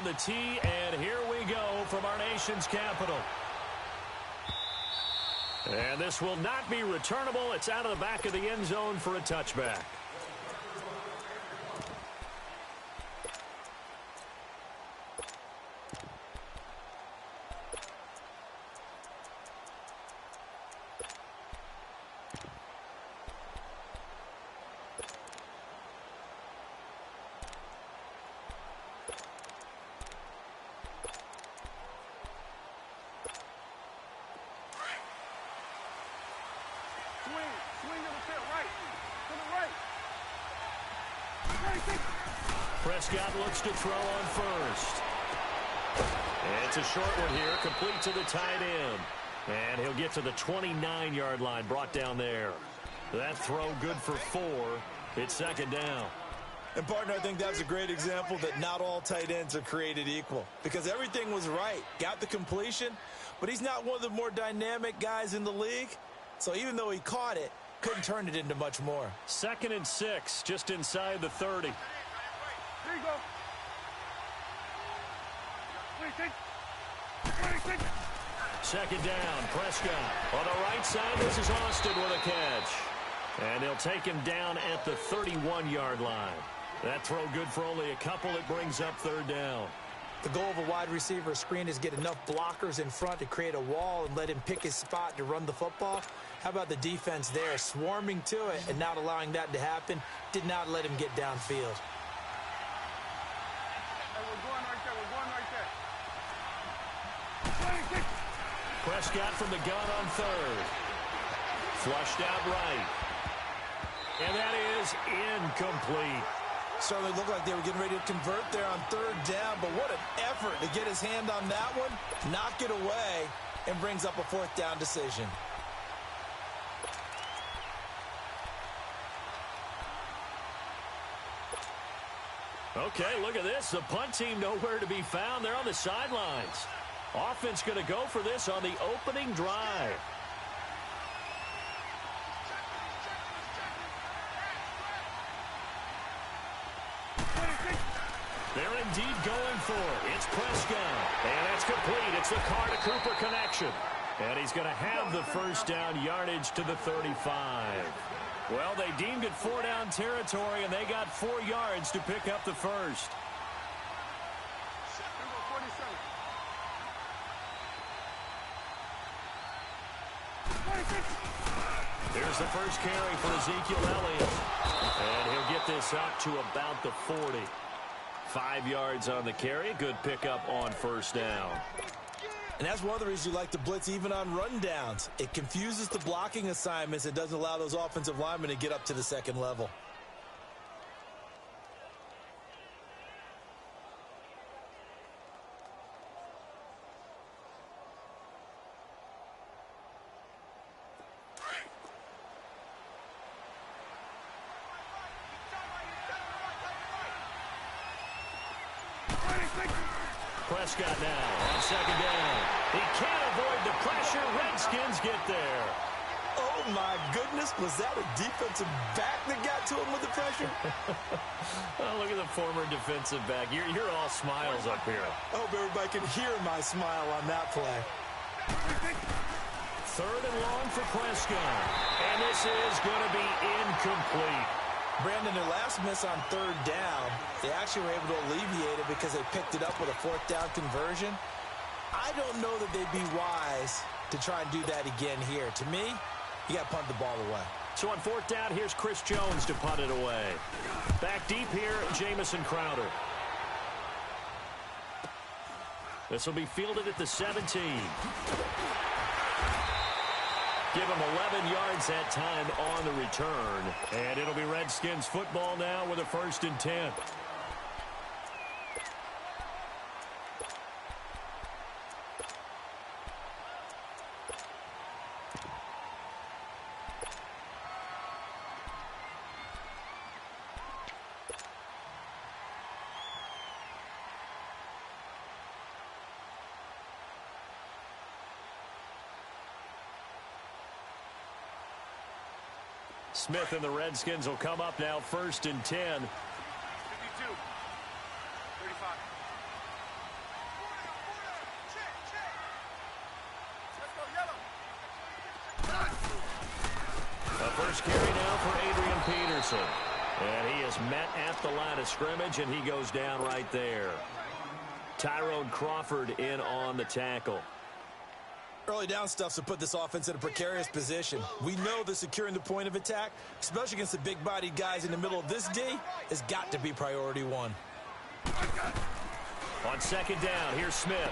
on the tee, and here we go from our nation's capital. And this will not be returnable. It's out of the back of the end zone for a touchback. Prescott looks to throw on first. And it's a short one here, complete to the tight end. And he'll get to the 29-yard line, brought down there. That throw good for 4. It's second down. And, partner, I think that's a great example that not all tight ends are created equal. Because everything was right. Got the completion, but he's not one of the more dynamic guys in the league. So even though he caught it, couldn't turn it into much more. 2nd and 6, just inside the 30. There you go. 26. Second down, Prescott. On the right side, this is Austin with a catch. And they'll take him down at the 31-yard line. That throw good for only a couple. It brings up third down. The goal of a wide receiver screen is get enough blockers in front to create a wall and let him pick his spot to run the football. How about the defense there, swarming to it and not allowing that to happen? Did not let him get downfield. Prescott from the gun on third. Flushed out right. And that is incomplete. Certainly looked like they were getting ready to convert there on third down, but what an effort to get his hand on that one, knock it away, and brings up a fourth down decision. Okay, look at this. The punt team nowhere to be found. They're on the sidelines. Offense going to go for this on the opening drive. They're indeed going for it. It's Prescott. And it's complete. It's the Carr-to-Cooper connection. And he's going to have the first down yardage to the 35. Well, they deemed it 4-down territory, and they got 4 yards to pick up the first. Here's the first carry for Ezekiel Elliott. And he'll get this up to about the 40. 5 yards on the carry. Good pickup on first down. And that's one of the reasons you like to blitz even on rundowns. It confuses the blocking assignments. It doesn't allow those offensive linemen to get up to the second level. Prescott now on second down. He can't avoid the pressure. Redskins get there. Oh, my goodness. Was that a defensive back that got to him with the pressure? Oh, look at the former defensive back. You're all smiles up here. I hope everybody can hear my smile on that play. 3rd and long for Prescott. And this is going to be incomplete. Brandon, their last miss on third down, they actually were able to alleviate it because they picked it up with a fourth down conversion. I don't know that they'd be wise to try and do that again here. To me, you got to punt the ball away. So on 4th down, here's Chris Jones to punt it away. Back deep here, Jamison Crowder. This will be fielded at the 17. Give him 11 yards that time on the return. And it'll be Redskins football now with a 1st and 10. Smith and the Redskins will come up now 1st and 10. 52. 35. First carry now for Adrian Peterson. And he is met at the line of scrimmage, and he goes down right there. Tyrone Crawford in on the tackle. Early down stuff's to put this offense in a precarious position. We know that securing the point of attack, especially against the big-bodied guys in the middle of this D, has got to be priority one. On second down, here's Smith.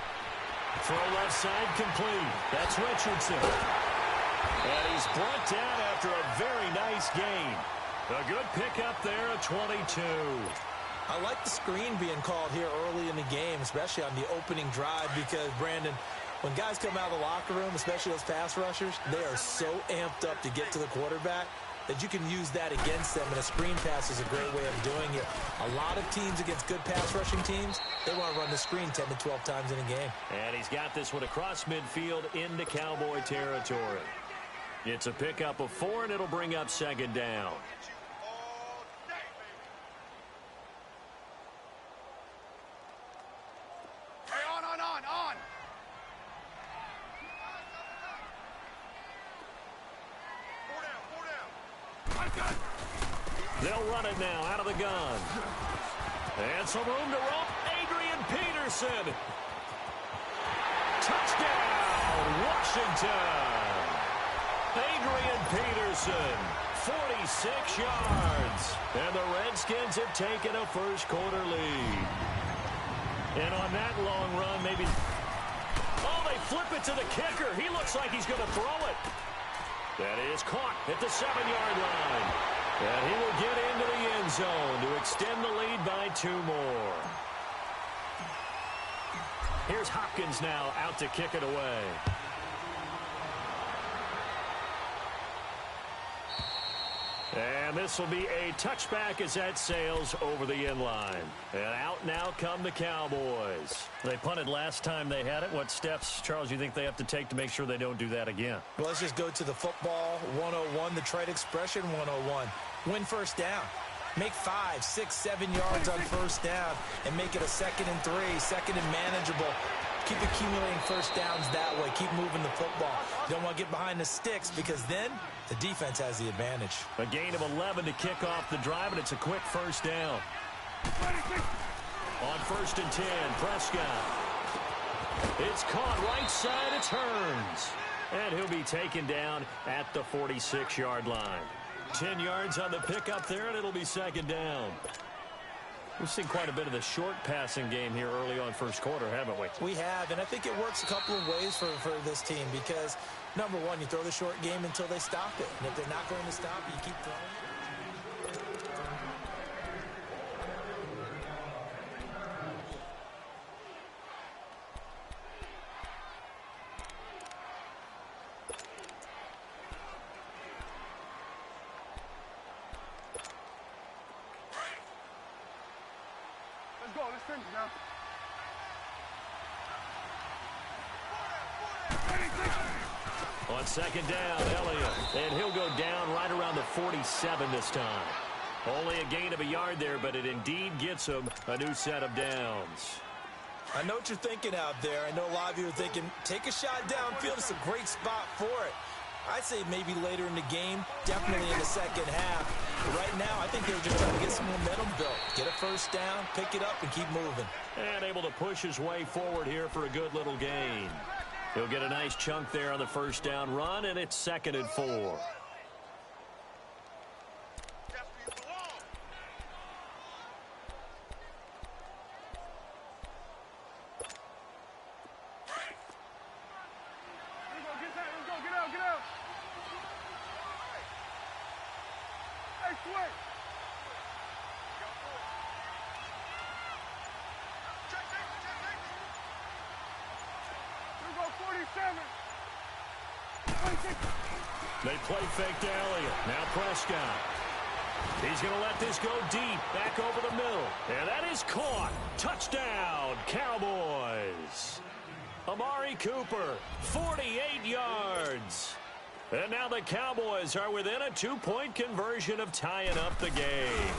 Throw left side complete. That's Richardson. And he's brought down after a very nice gain. A good pickup there at 22. I like the screen being called here early in the game, especially on the opening drive, because, Brandon, when guys come out of the locker room, especially those pass rushers, they are so amped up to get to the quarterback that you can use that against them, and a screen pass is a great way of doing it. A lot of teams against good pass rushing teams, they want to run the screen 10 to 12 times in a game. And he's got this one across midfield into Cowboy territory. It's a pickup of 4, and it'll bring up second down. They'll run it now out of the gun. And some room to roam. Adrian Peterson. Touchdown, Washington. Adrian Peterson, 46 yards. And the Redskins have taken a first-quarter lead. And on that long run, maybe... Oh, they flip it to the kicker. He looks like he's going to throw it. That is caught at the 7-yard line. And he will get into the end zone to extend the lead by 2 more. Here's Hopkins now out to kick it away. And this will be a touchback as that sails over the end line. And out now come the Cowboys. They punted last time they had it. What steps, Charles, you think they have to take to make sure they don't do that again? Well, let's just go to the football 101, the trade expression 101. Win first down. Make 5, 6, 7 yards on first down and make it a 2nd and 3, 2nd and manageable. Keep accumulating first downs that way. Keep moving the football. You don't want to get behind the sticks because then the defense has the advantage. A gain of 11 to kick off the drive, and it's a quick first down. On 1st and 10, Prescott. It's caught right side, it turns. And he'll be taken down at the 46-yard line. 10 yards on the pickup there, and it'll be second down. We've seen quite a bit of the short passing game here early on first quarter, haven't we? We have, and I think it works a couple of ways for this team because, number one, you throw the short game until they stop it. And if they're not going to stop it, you keep throwing it. On second down, Elliott. And he'll go down right around the 47 this time. Only a gain of a yard there, but it indeed gets him a new set of downs. I know what you're thinking out there. I know a lot of you are thinking, take a shot downfield. It's a great spot for it. I'd say maybe later in the game, definitely in the second half. But right now, I think they're just trying to get some momentum built. Get a first down, pick it up, and keep moving. And able to push his way forward here for a good little gain. He'll get a nice chunk there on the first down run, and it's 2nd and 4. They play fake to Elliott. Now Prescott. He's going to let this go deep, back over the middle. And that is caught. Touchdown, Cowboys. Amari Cooper, 48 yards. And now the Cowboys are within a 2-point conversion of tying up the game.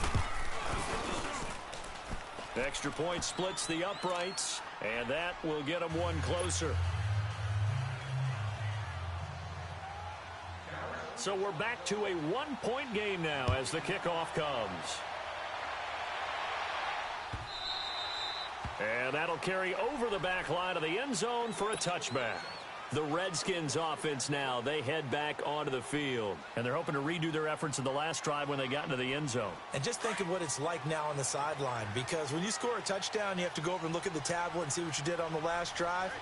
Extra point splits the uprights, and that will get them one closer. So we're back to a one-point game now as the kickoff comes. And that'll carry over the back line of the end zone for a touchback. The Redskins offense now, they head back onto the field. And they're hoping to redo their efforts in the last drive when they got into the end zone. And just think of what it's like now on the sideline, because when you score a touchdown, you have to go over and look at the tablet and see what you did on the last drive.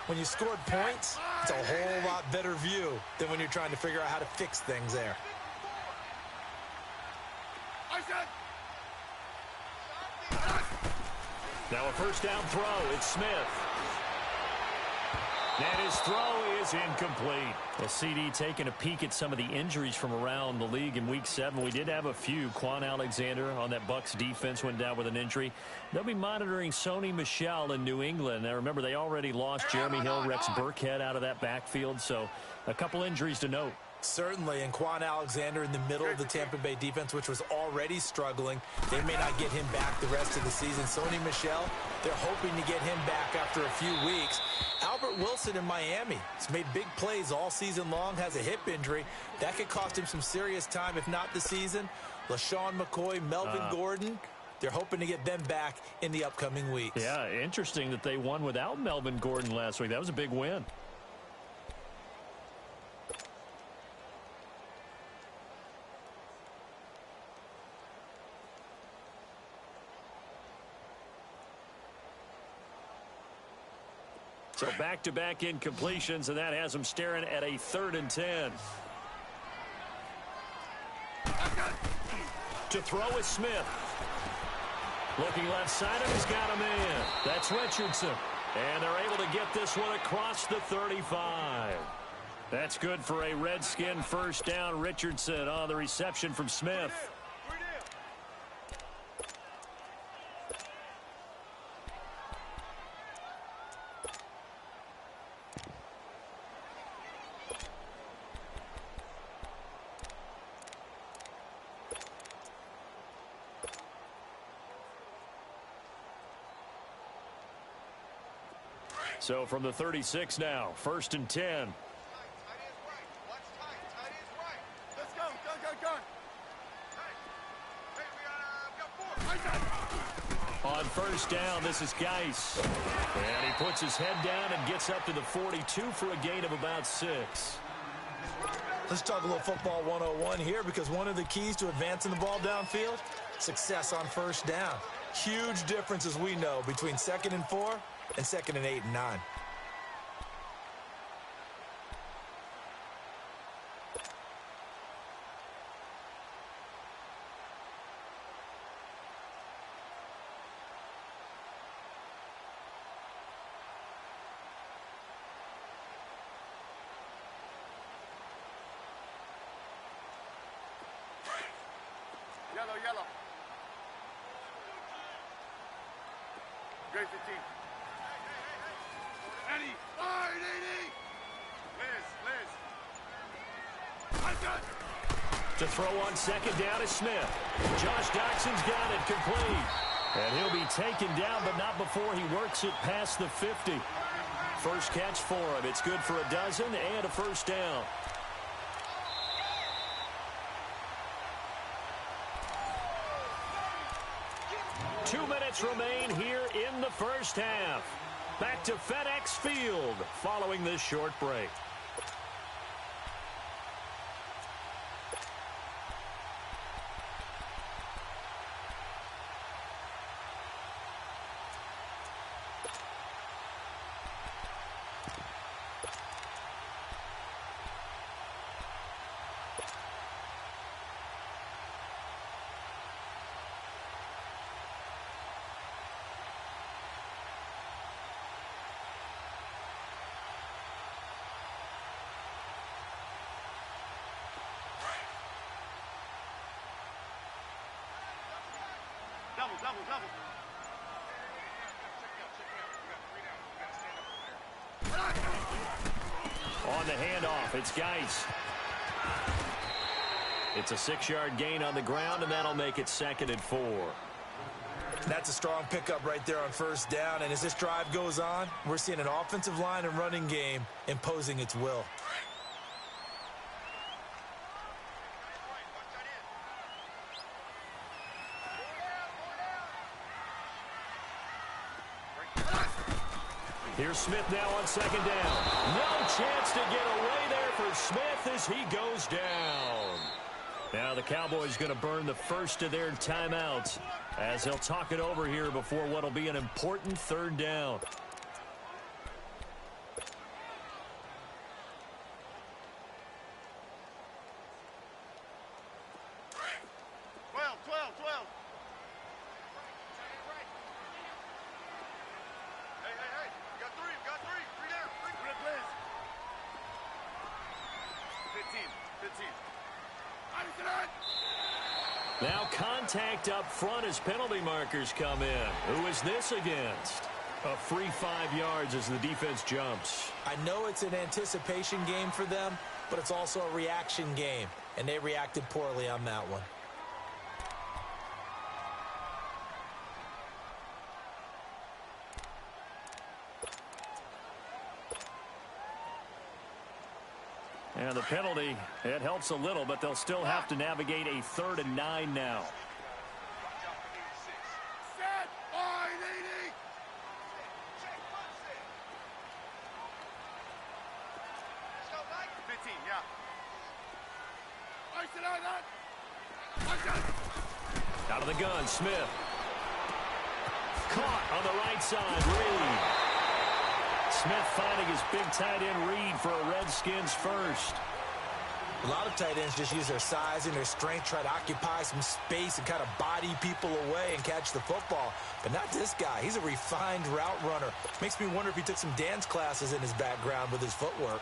When you scored points, it's a whole lot better view than when you're trying to figure out how to fix things there. Now a first down throw. It's Smith. And his throw is incomplete. Well, CD taking a peek at some of the injuries from around the league in Week 7. We did have a few. Quan Alexander on that Bucs defense went down with an injury. They'll be monitoring Sony Michel in New England. Now, remember, they already lost Jeremy Hill, Rex Burkhead out of that backfield, so a couple injuries to note. Certainly, and Quan Alexander in the middle of the Tampa Bay defense, which was already struggling. They may not get him back the rest of the season. Sony Michel, they're hoping to get him back after a few weeks. Albert Wilson in Miami has made big plays all season long, has a hip injury. That could cost him some serious time, if not the season. LaShawn McCoy, Melvin Gordon, they're hoping to get them back in the upcoming weeks. Yeah, interesting that they won without Melvin Gordon last week. That was a big win. So back-to-back incompletions, and that has them staring at a 3rd and 10. To throw is Smith. Looking left side of him, he's got a man. That's Richardson. And they're able to get this one across the 35. That's good for a Redskin first down. Richardson on the reception from Smith. So from the 36 now, 1st and 10. On first down, this is Geis. And he puts his head down and gets up to the 42 for a gain of about 6. Let's talk a little football 101 here, because one of the keys to advancing the ball downfield, success on first down. Huge difference, as we know, between 2nd and 4 and 2nd and 8 and 9. Yellow. Grade 15. Eddie! All right, Eddie! Liz! To throw on 2nd down is Smith. Josh Doxson's got it complete. And he'll be taken down, but not before he works it past the 50. First catch for him. It's good for a dozen and a first down. Two minutes remain here in the first half. Back to FedEx Field following this short break. Double. On the handoff, it's Geis. It's a 6-yard gain on the ground, and that'll make it 2nd and 4. That's a strong pickup right there on first down, and as this drive goes on, we're seeing an offensive line and running game imposing its will. Here's Smith now on second down. No chance to get away there for Smith as he goes down. Now the Cowboys going to burn the first of their timeouts as they'll talk it over here before what will be an important third down. Now contact up front as penalty markers come in. Who is this against? A free 5 yards as the defense jumps. I know it's an anticipation game for them, but it's also a reaction game, and they reacted poorly on that one. And the penalty, it helps a little, but they'll still have to navigate a 3rd and 9 now. Set. Line 80. Check 15, yeah. Out of the gun, Smith. Caught on the right side, Reed. Smith finding his big tight end Reed for a Redskins first. A lot of tight ends just use their size and their strength, try to occupy some space and kind of body people away and catch the football. But not this guy. He's a refined route runner. Makes me wonder if he took some dance classes in his background with his footwork.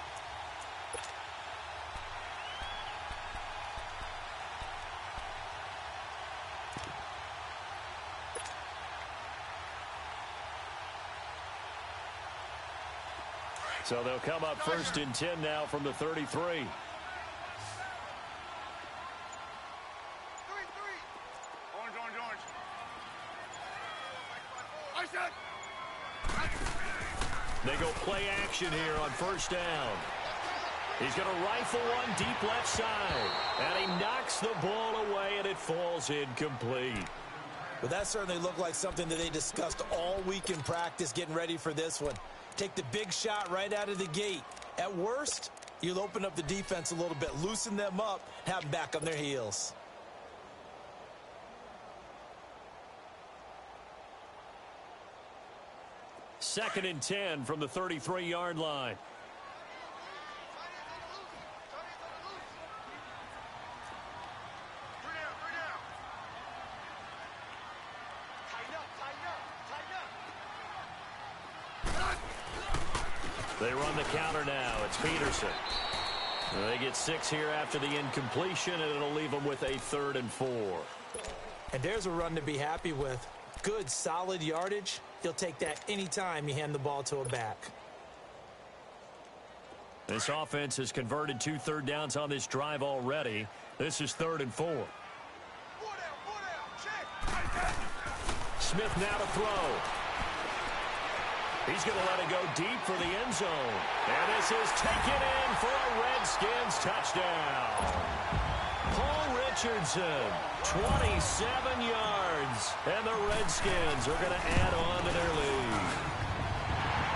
So they'll come up 1st and 10 now from the 33. They go play action here on 1st down. He's going to rifle one deep left side. And he knocks the ball away, and it falls incomplete. Well, that certainly looked like something that they discussed all week in practice getting ready for this one. Take the big shot right out of the gate. At worst, you'll open up the defense a little bit, loosen them up, have them back on their heels. Second and 10 from the 33-yard line. They run the counter now. It's Peterson. They get 6 here after the incompletion, and it'll leave them with a 3rd and 4. And there's a run to be happy with. Good, solid yardage. He'll take that anytime you hand the ball to a back. This offense has converted 2 third downs on this drive already. This is 3rd and 4. Smith now to throw. He's going to let it go deep for the end zone. And this is taken in for a Redskins touchdown. Paul Richardson, 27 yards. And the Redskins are going to add on to their lead.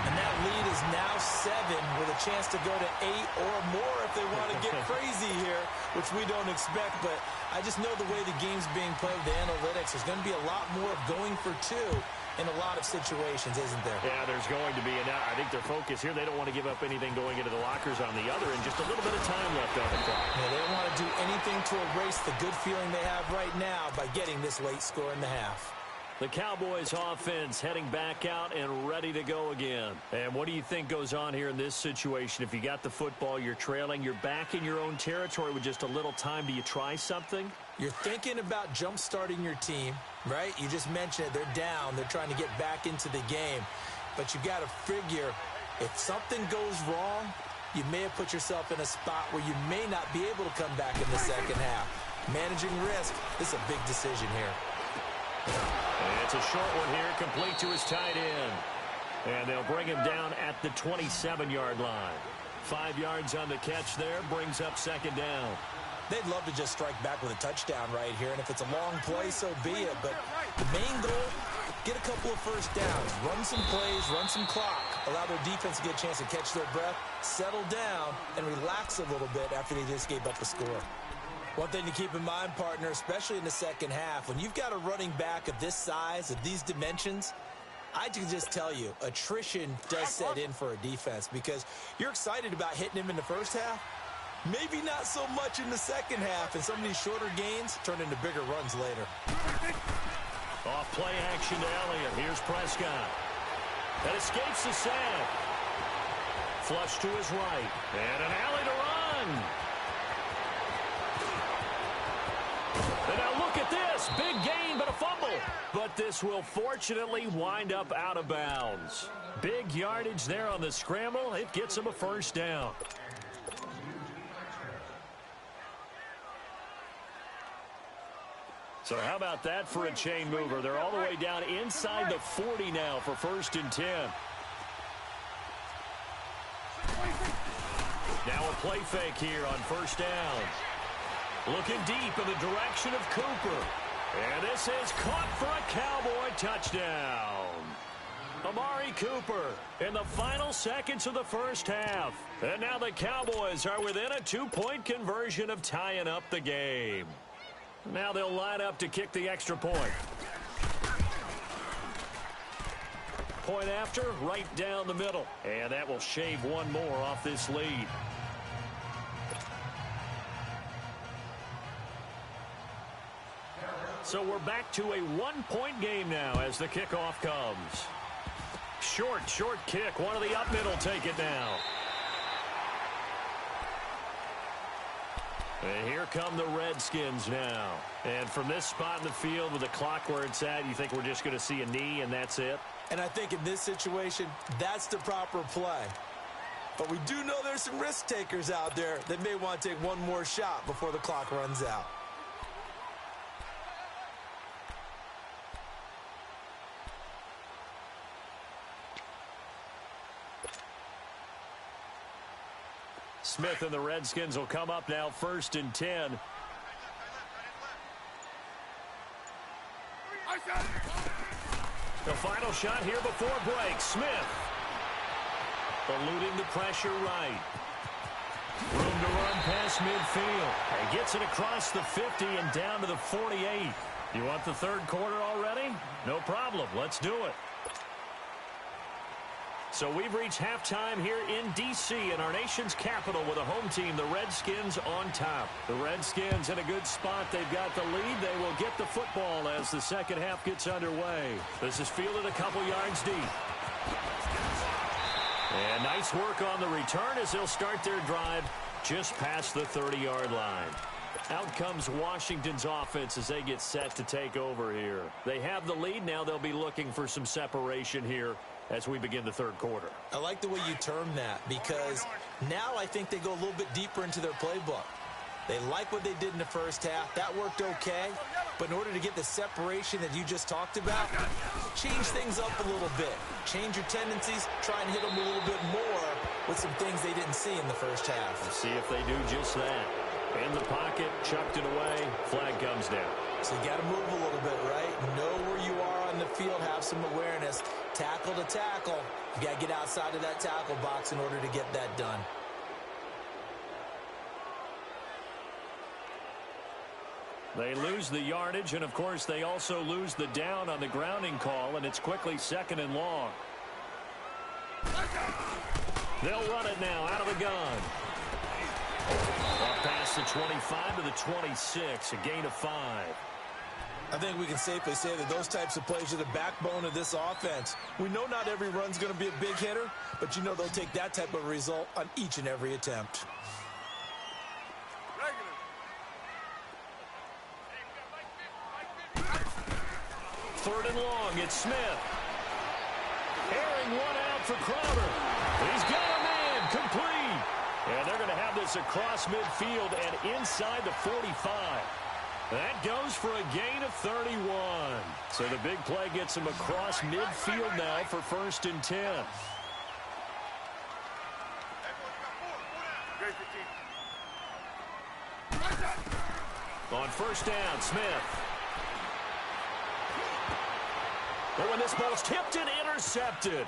And that lead is now 7 with a chance to go to 8 or more if they want to get crazy here, which we don't expect. But I just know the way the game's being played with the analytics, there's going to be a lot more of going for 2 in a lot of situations, isn't there? Yeah, there's going to be. And I think their focus here, they don't want to give up anything going into the lockers on the other, and just a little bit of time left on the clock. Yeah, they don't want to do anything to erase the good feeling they have right now by getting this late score in the half. The Cowboys offense heading back out and ready to go again. And what do you think goes on here in this situation? If you got the football, you're trailing, you're back in your own territory with just a little time. Do you try something? You're thinking about jump-starting your team, right? You just mentioned it. They're down. They're trying to get back into the game. But you got to figure if something goes wrong, you may have put yourself in a spot where you may not be able to come back in the second half. Managing risk, this is a big decision here. And it's a short one here, complete to his tight end. And they'll bring him down at the 27-yard line. 5 yards on the catch there, brings up second down. They'd love to just strike back with a touchdown right here, and if it's a long play, so be it. But the main goal, get a couple of first downs, run some plays, run some clock, allow their defense to get a chance to catch their breath, settle down, and relax a little bit after they just gave up a score. One thing to keep in mind, partner, especially in the second half, when you've got a running back of this size, of these dimensions, I can just tell you, attrition does set in for a defense because you're excited about hitting him in the first half. Maybe not so much in the second half, and some of these shorter gains turn into bigger runs later. Off play action to Elliott. Here's Prescott. That escapes the sack. Flush to his right. And an alley to run. And now look at this. Big gain, but a fumble. But this will fortunately wind up out of bounds. Big yardage there on the scramble. It gets him a first down. So how about that for a chain mover? They're all the way down inside the 40 now for 1st and 10. Now a play fake here on 1st down. Looking deep in the direction of Cooper. And this is caught for a Cowboy touchdown. Amari Cooper in the final seconds of the first half. And now the Cowboys are within a 2-point conversion of tying up the game. Now they'll line up to kick the extra point. Point after, right down the middle. And that will shave one more off this lead. So we're back to a 1-point game now as the kickoff comes. Short kick. One of the up middle take it now. And here come the Redskins now. And from this spot in the field with the clock where it's at, you think we're just going to see a knee and that's it? And I think in this situation, that's the proper play. But we do know there's some risk takers out there that may want to take one more shot before the clock runs out. Smith and the Redskins will come up now 1st and 10. The final shot here before break. Smith eluding the pressure right. Room to run past midfield. And gets it across the 50 and down to the 48. You want the third quarter already? No problem. Let's do it. So we've reached halftime here in D.C. in our nation's capital with a home team, the Redskins, on top. The Redskins in a good spot. They've got the lead. They will get the football as the second half gets underway. This is fielded a couple yards deep. And nice work on the return as they'll start their drive just past the 30-yard line. Out comes Washington's offense as they get set to take over here. They have the lead. Now they'll be looking for some separation here as we begin the third quarter. I like the way you term that because now I think they go a little bit deeper into their playbook. They like what they did in the first half. That worked okay. But in order to get the separation that you just talked about, change things up a little bit. Change your tendencies. Try and hit them a little bit more with some things they didn't see in the first half. We'll see if they do just that. In the pocket, chucked it away. Flag comes down. So you got to move a little bit, right? Know where you are on the field. Have some awareness. Tackle to tackle. You got to get outside of that tackle box in order to get that done. They lose the yardage, and, of course, they also lose the down on the grounding call, and it's quickly 2nd and long. They'll run it now out of the gun. Up past the 25 to the 26, a gain of 5. I think we can safely say that those types of plays are the backbone of this offense. We know not every run's going to be a big hitter, but you know they'll take that type of result on each and every attempt. 3rd and long, it's Smith. Airing one out for Crowder. He's got a man, complete. And they're going to have this across midfield and inside the 45. That goes for a gain of 31. So the big play gets him across midfield now for 1st and 10. On 1st down, Smith. But when this ball's tipped and intercepted.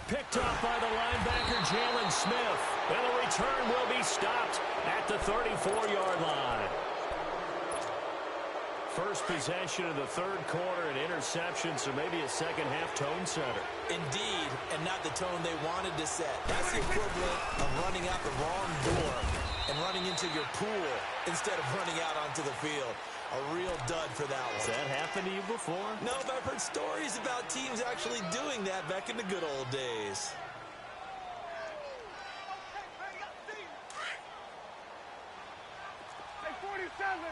Picked up by the linebacker, Jalen Smith. And the return will be stopped at the 34-yard line. First possession of the third quarter, an interception, so maybe a second-half tone setter. Indeed, and not the tone they wanted to set. That's the equivalent of running out the wrong door and running into your pool instead of running out onto the field. A real dud for that one. Has that happened to you before? No, but I've heard stories about teams actually doing that back in the good old days. Hey, 47.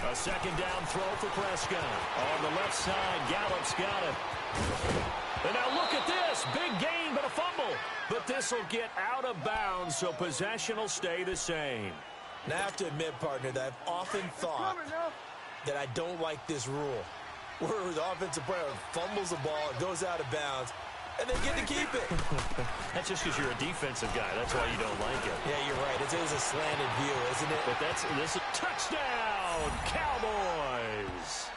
A second down throw for Prescott. On the left side, Gallup's got it. And now look at this. Big gain, but a fumble. But this will get out of bounds, so possession will stay the same. Now, I have to admit, partner, that I've often thought that I don't like this rule, where the offensive player fumbles the ball, it goes out of bounds, and they get to keep it. That's just because you're a defensive guy. That's why you don't like it. Yeah, you're right. It is a slanted view, isn't it? But this is touchdown, Cowboys.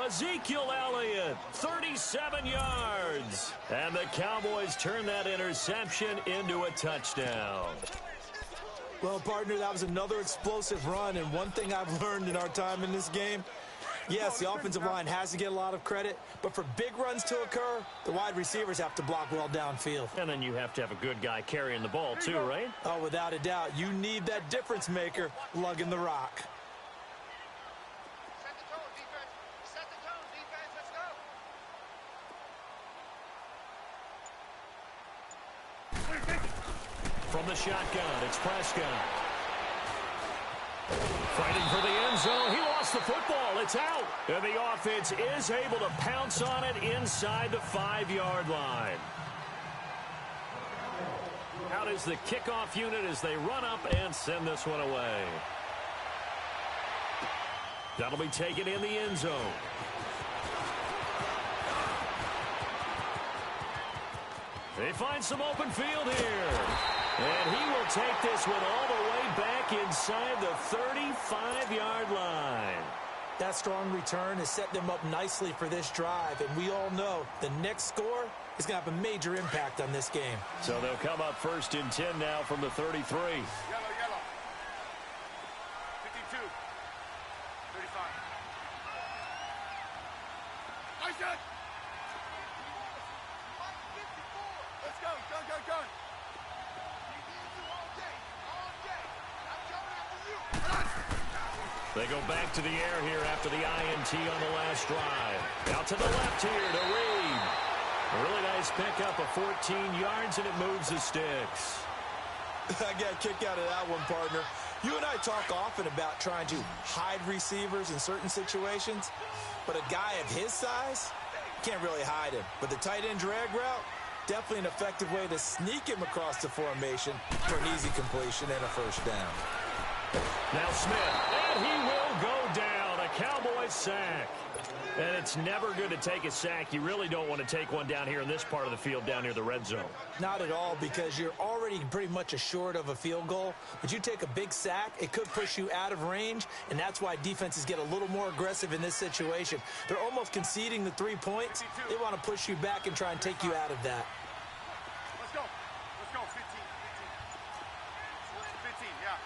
Ezekiel Elliott, 37 yards. And the Cowboys turn that interception into a touchdown. Well, partner, that was another explosive run, and one thing I've learned in our time in this game, yes, the offensive line has to get a lot of credit, but for big runs to occur, the wide receivers have to block well downfield. And then you have to have a good guy carrying the ball too, right? Oh, without a doubt. You need that difference maker lugging the rock. Set the tone, defense. Set the tone, defense. Let's go. From the shotgun, it's Prescott. Fighting for the end zone. He lost the football. It's out. And the offense is able to pounce on it inside the 5-yard line. Out is the kickoff unit as they run up and send this one away. That'll be taken in the end zone. They find some open field here. And he will take this one all the way back inside the 35-yard line. That strong return has set them up nicely for this drive, and we all know the next score is going to have a major impact on this game. So they'll come up first and 10 now from the 33. Yellow, yellow. 52. 35. Nice hit. Let's go. Gun, gun, gun. They go back to the air here after the INT on the last drive. Out to the left here to Reed. A really nice pickup of 14 yards, and it moves the sticks. I got a kick out of that one, partner. You and I talk often about trying to hide receivers in certain situations, but a guy of his size can't really hide him. But the tight end drag route, definitely an effective way to sneak him across the formation for an easy completion and a first down. Now Smith, and he will go down. A Cowboys sack. And it's never good to take a sack. You really don't want to take one down here in this part of the field, down near the red zone. Not at all, because you're already pretty much assured of a field goal. But you take a big sack, it could push you out of range, and that's why defenses get a little more aggressive in this situation. They're almost conceding the 3 points. They want to push you back and try and take you out of that. Let's go. Let's go. 15. 15, yeah.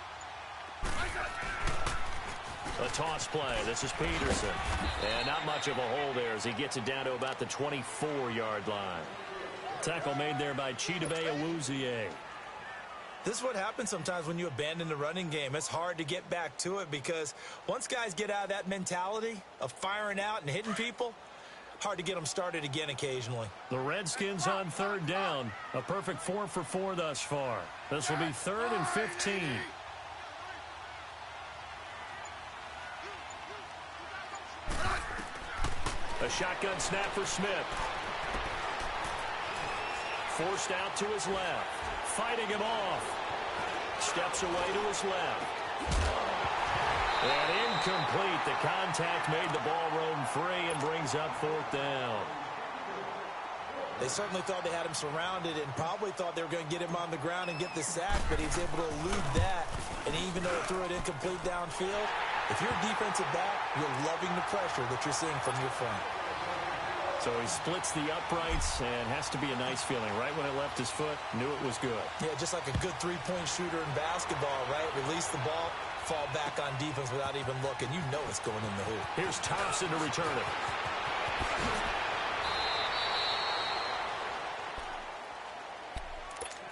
A toss play. This is Peterson. And not much of a hole there as he gets it down to about the 24-yard line. Tackle made there by Chidobe Awuzie. This is what happens sometimes when you abandon the running game. It's hard to get back to it because once guys get out of that mentality of firing out and hitting people, hard to get them started again occasionally. The Redskins on third down. A perfect 4 for 4 thus far. This will be 3rd and 15. A shotgun snap for Smith. Forced out to his left. Fighting him off. Steps away to his left. And incomplete. The contact made the ball roam free and brings up 4th down. They certainly thought they had him surrounded and probably thought they were going to get him on the ground and get the sack, but he was able to elude that. And even though he threw it incomplete downfield, if you're a defensive back, you're loving the pressure that you're seeing from your front. So he splits the uprights and has to be a nice feeling. Right when it left his foot, knew it was good. Yeah, just like a good three-point shooter in basketball, right? Release the ball, fall back on defense without even looking. You know it's going in the hoop. Here's Thompson to return it.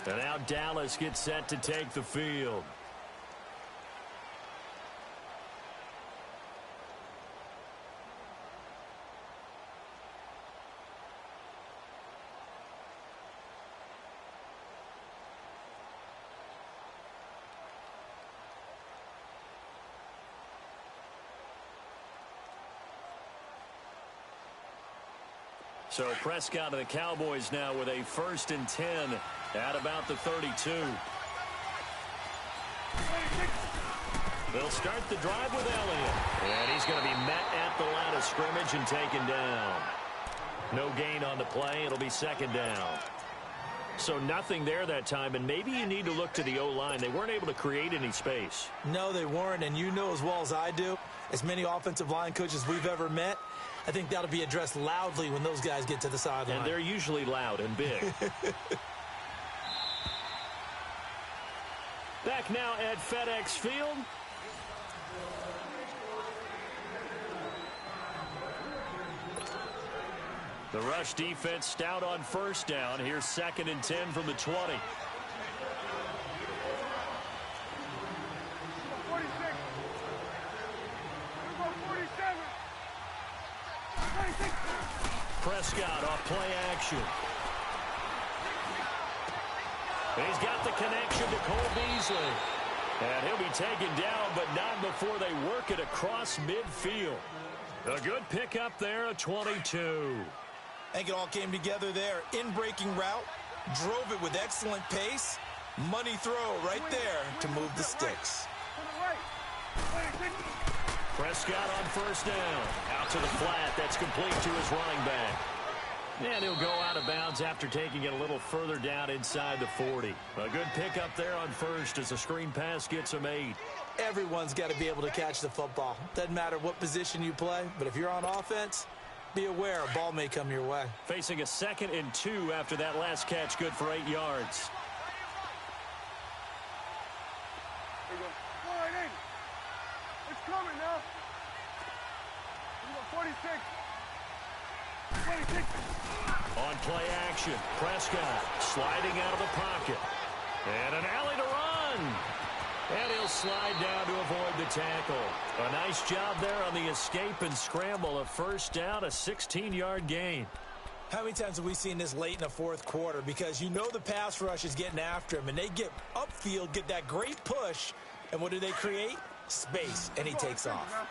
And now Dallas gets set to take the field. So Prescott and the Cowboys now with a 1st and 10 at about the 32. They'll start the drive with Elliott. And he's going to be met at the line of scrimmage and taken down. No gain on the play. It'll be 2nd down. So nothing there that time, and maybe you need to look to the O-line. They weren't able to create any space. No, they weren't, and you know as well as I do, as many offensive line coaches we've ever met, I think that'll be addressed loudly when those guys get to the sideline. And they're usually loud and big. Back now at FedEx Field. The rush defense stout on 1st down. Here's 2nd and 10 from the 20. 46. Prescott off play action. He's got the connection to Cole Beasley. And he'll be taken down, but not before they work it across midfield. A good pickup there, a 22. I think it all came together there. In-breaking route, drove it with excellent pace. Money throw right there to move the sticks. Prescott on 1st down. Out to the flat. That's complete to his running back. And he'll go out of bounds after taking it a little further down inside the 40. A good pickup there on 1st as the screen pass gets him 8. Everyone's got to be able to catch the football. Doesn't matter what position you play, but if you're on offense, be aware a ball may come your way. Facing a 2nd and 2 after that last catch, good for 8 yards. There you go. Line in. It's coming now. Here we go, 46. 26. On play action, Prescott sliding out of the pocket. And an alley to run. And he'll slide down to avoid the tackle. A nice job there on the escape and scramble. A 1st down, a 16-yard gain. How many times have we seen this late in the 4th quarter? Because you know the pass rush is getting after him, and they get upfield, get that great push, and what do they create? Space, and he takes off.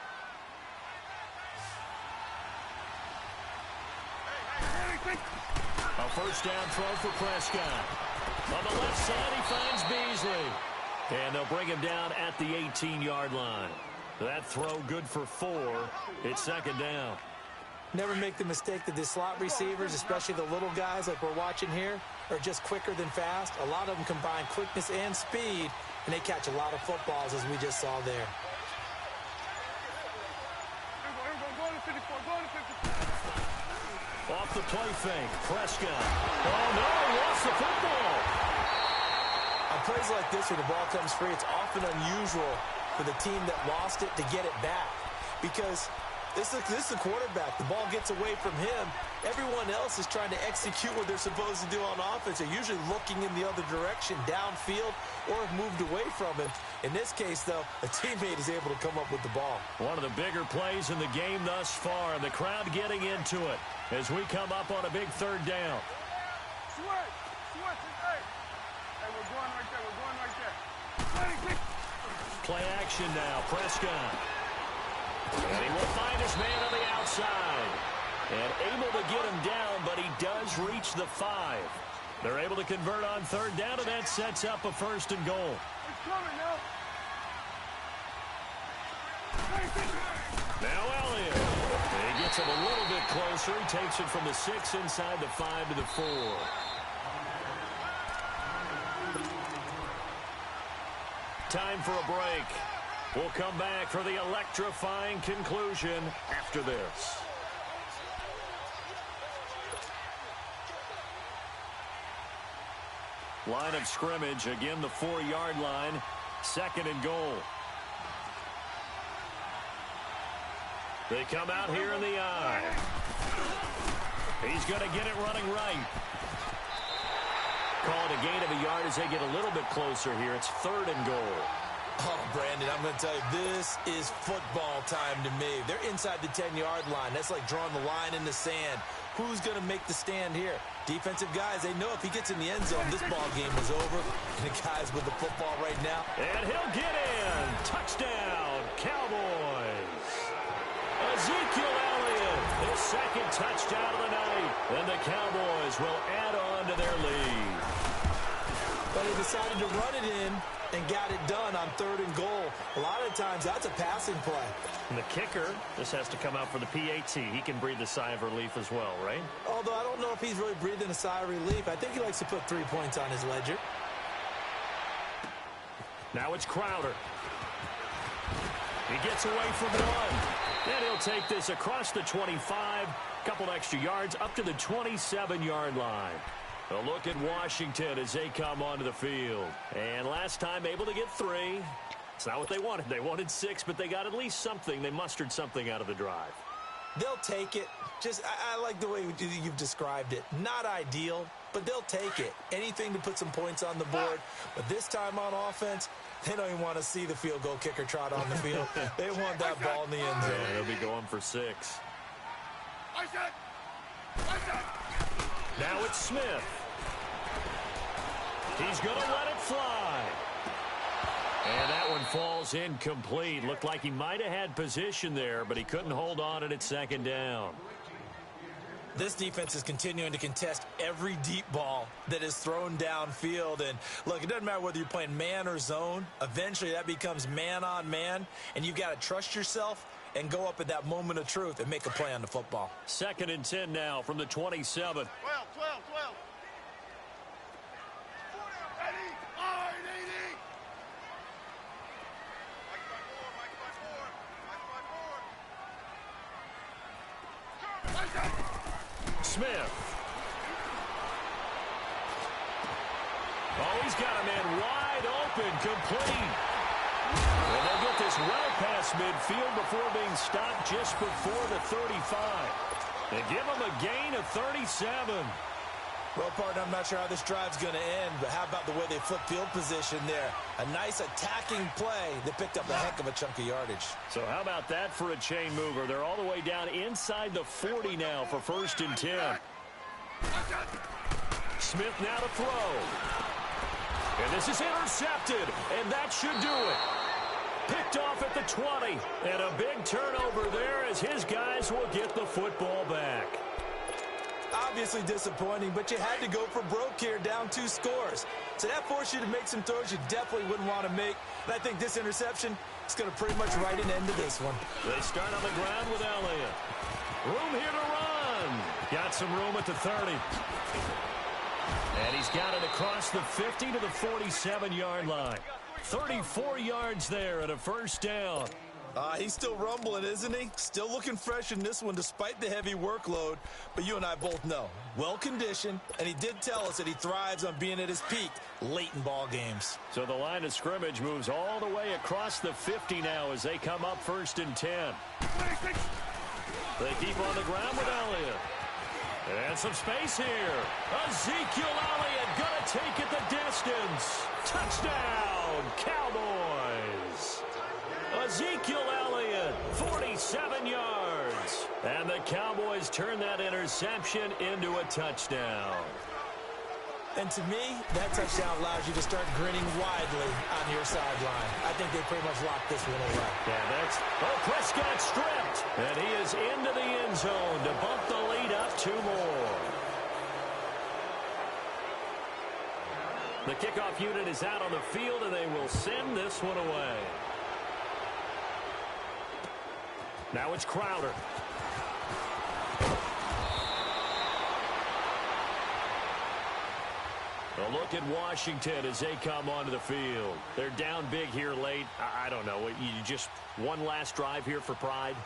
A 1st down throw for Prescott. On the left side, he finds Beasley. And they'll bring him down at the 18-yard line. That throw good for 4. It's 2nd down. Never make the mistake that the slot receivers, especially the little guys like we're watching here, are just quicker than fast. A lot of them combine quickness and speed, and they catch a lot of footballs, as we just saw there. Off the play fake, Prescott. Oh, no, he lost the football. On plays like this where the ball comes free, it's often unusual for the team that lost it to get it back. Because this is the quarterback. The ball gets away from him. Everyone else is trying to execute what they're supposed to do on offense. They're usually looking in the other direction, downfield, or have moved away from him. In this case, though, a teammate is able to come up with the ball. One of the bigger plays in the game thus far, and the crowd getting into it as we come up on a big 3rd down. Sweat, hey. Hey, we're going right there, we're going right there. Play action now, Prescott. And he will find his man on the outside. And able to get him down, but he does reach the 5. They're able to convert on 3rd down, and that sets up a 1st and goal. It's coming now. Now Elliott. He gets him a little bit closer. He takes it from the 6 inside the 5 to the 4. Time for a break. We'll come back for the electrifying conclusion after this. Line of scrimmage, again the 4-yard line. 2nd and goal. They come out here in the eye. He's going to get it running right. Call it a gain of a yard as they get a little bit closer here. It's 3rd and goal. Oh, Brandon, I'm going to tell you, this is football time to me. They're inside the 10-yard line. That's like drawing the line in the sand. Who's going to make the stand here? Defensive guys, they know if he gets in the end zone, this ball game is over. And the guys with the football right now. And he'll get in. Touchdown, Cowboys. Ezekiel Elliott, his 2nd touchdown of the night. And the Cowboys will add on to their lead. But he decided to run it in and got it done on 3rd and goal. A lot of times, that's a passing play. And the kicker, this has to come out for the PAT. He can breathe a sigh of relief as well, right? Although I don't know if he's really breathing a sigh of relief. I think he likes to put 3 points on his ledger. Now it's Crowder. He gets away from 1. And he'll take this across the 25. Couple extra yards up to the 27-yard line. A look at Washington as they come onto the field. And last time able to get 3. It's not what they wanted. They wanted 6, but they got at least something. They mustered something out of the drive. They'll take it. I like the way you've described it. Not ideal, but they'll take it. Anything to put some points on the board. But this time on offense, they don't even want to see the field goal kicker trot on the field. They want that ball in the end zone. Yeah, they'll be going for 6. Now it's Smith. He's going to let it fly. And that one falls incomplete. Looked like he might have had position there, but he couldn't hold on it at 2nd down. This defense is continuing to contest every deep ball that is thrown downfield. And, look, it doesn't matter whether you're playing man or zone. Eventually, that becomes man-on-man, and you've got to trust yourself and go up at that moment of truth and make a play on the football. 2nd and 10 now from the 27. 12. Smith. Oh, he's got a man wide open, complete. And they'll get this well past midfield before being stopped just before the 35. They give him a gain of 37. Well, partner, I'm not sure how this drive's going to end, but how about the way they flip field position there? A nice attacking play that picked up a heck of a chunk of yardage. So how about that for a chain mover? They're all the way down inside the 40 now for 1st and 10. Smith now to throw. And this is intercepted, and that should do it. Picked off at the 20, and a big turnover there as his guys will get the football back. Obviously disappointing, but you had to go for broke here, down 2 scores. So that forced you to make some throws you definitely wouldn't want to make. And I think this interception is going to pretty much write an end to this one. They start on the ground with Elliott. Room here to run. Got some room at the 30. And he's got it across the 50 to the 47-yard line. 34 yards there and a 1st down. He's still rumbling, isn't he? Still looking fresh in this one despite the heavy workload. But you and I both know, well-conditioned, and he did tell us that he thrives on being at his peak late in ball games. So the line of scrimmage moves all the way across the 50 now as they come up 1st and 10. They keep on the ground with Elliott. And some space here. Ezekiel Elliott going to take it the distance. Touchdown, Cowboys. Ezekiel Elliott, 47 yards. And the Cowboys turn that interception into a touchdown. And to me, that touchdown allows you to start grinning widely on your sideline. I think they pretty much locked this one away. Yeah, that's... Oh, Prescott stripped. And he is into the end zone to bump the lead up 2 more. The kickoff unit is out on the field, and they will send this one away. Now it's Crowder. A look at Washington as they come onto the field. They're down big here late. I don't know. You just one last drive here for pride?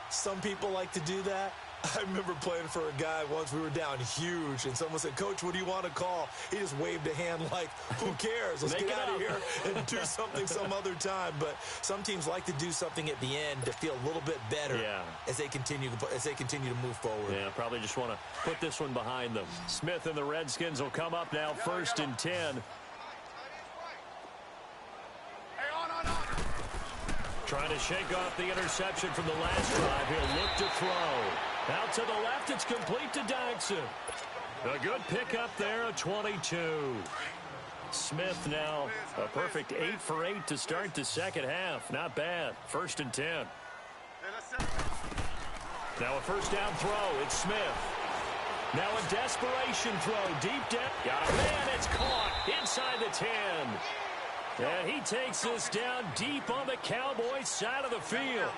Some people like to do that. I remember playing for a guy once. We were down huge, and someone said, "Coach, what do you want to call?" He just waved a hand like, "Who cares? Let's get out of here and do something some other time." But some teams like to do something at the end to feel a little bit better as they continue to move forward. Yeah, probably just want to put this one behind them. Smith and the Redskins will come up now, 1st and 10. Trying to shake off the interception from the last drive. He'll look to throw. Out to the left, it's complete to Dodson. A good pickup there, a 22. Smith now a perfect 8 for 8 to start the second half. Not bad. 1st and 10. Now a first down throw. It's Smith. Now a desperation throw. Deep down. Got a man. It's caught inside the 10. And he takes this down deep on the Cowboys side of the field.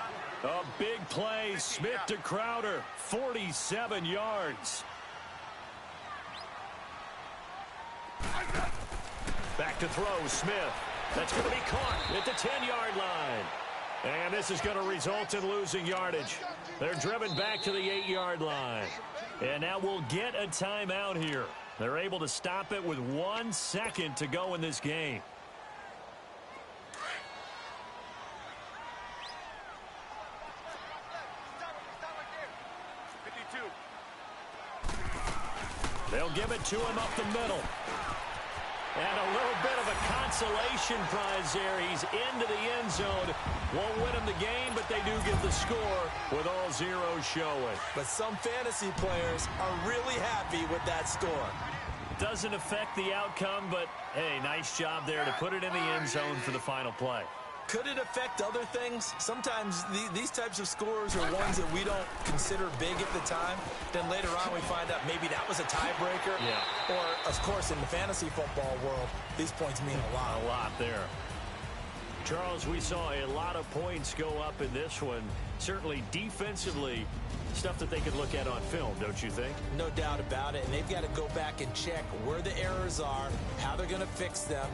A big play. Smith to Crowder. 47 yards. Back to throw. Smith. That's going to be caught at the 10-yard line. And this is going to result in losing yardage. They're driven back to the 8-yard line. And now we'll get a timeout here. They're able to stop it with 1 second to go in this game. They'll give it to him up the middle. And a little bit of a consolation prize there. He's into the end zone. Won't win him the game, but they do get the score with all zeros showing. But some fantasy players are really happy with that score. Doesn't affect the outcome, but, hey, nice job there to put it in the end zone for the final play. Could it affect other things? Sometimes these types of scores are ones that we don't consider big at the time. Then later on we find out maybe that was a tiebreaker. Yeah. Or, of course, in the fantasy football world, these points mean a lot. A lot there. Charles, we saw a lot of points go up in this one. Certainly defensively, stuff that they could look at on film, don't you think? No doubt about it. And they've got to go back and check where the errors are, how they're going to fix them,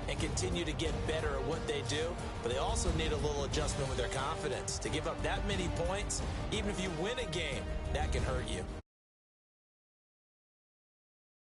and continue to get better at what they do. But they also need a little adjustment with their confidence. To give up that many points, even if you win a game, that can hurt you.